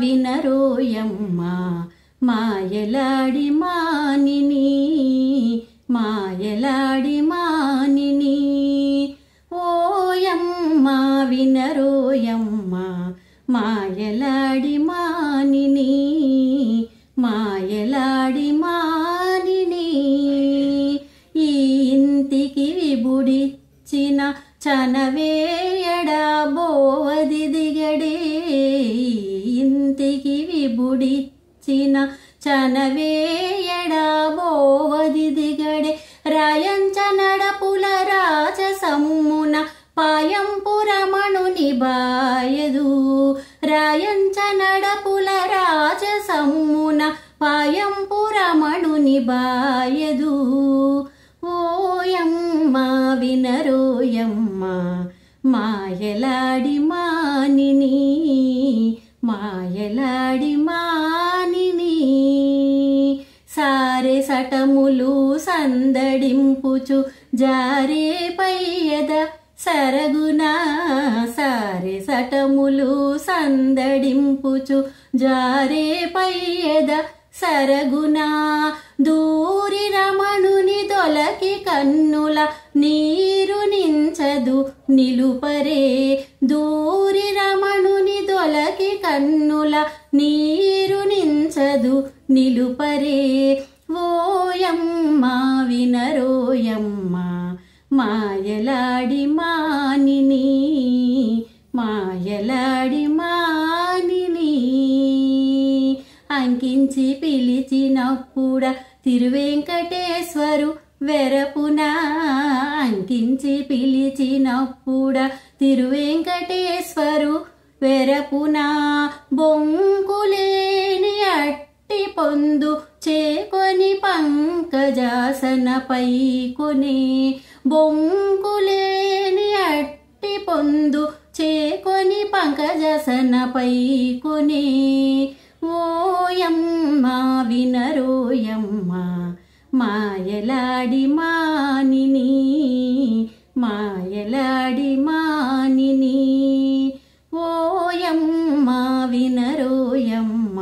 వినరోయమ్మ మాయలాడి మానిని మాయలాడి మానిని ఓయమ్మ వినరోయమ్మ మాయలాడి మానిని మాయలాడి మానిని ఈ ఇంటికి విబుడిచ్చిన చనవేయడా బోవది దిగడే ఇంటికి విబుడిచ్చిన చనవేయడా బోవది దిగడే రాయంచనడపుల రాజసమ్మున పాయంపురమణుని బాయదు రాయంచనడపుల రాజసమ్మున పాయంపురమణుని బాయదు ఓయమ్మ వినరోయమ్మ మాయలాడి మానిని మాయలాడి మానిని సారె సటములు సందడింపుచు జారే పయ్యద సరగున సారె సటములు సందడింపుచు జారే పయ్యద సరగున దూరి రమణుని దొలకి కన్నుల నీరు నించదు నిలుపరే దూరి రమణుని దొలకి కన్నుల నీరు నించదు నిలుపరే ఓయమ్మ వినరోయమ్మ మాయలాడి మానిని మాయలాడి మానిని అంకించి పిలిచినప్పుడ తిరువెంకటేశ్వరు వెరపున అంకించి పిలిచినప్పుడ తిరువెంకటేశ్వరు వెరపున బొంకులేని అట్టి పొందు చేకొని పంకజాసనపై కొనే బొంకులేని అట్టి పొందు చేకొని పంకజాసనపై కొనే ఓయమ్మ వినరోయమ్మ మాయలాడి మానిని మాయలాడి మానిని ఓయమ్మ వినరోయమ్మ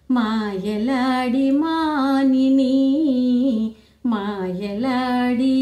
మాయలాడి మానిని మాయలాడి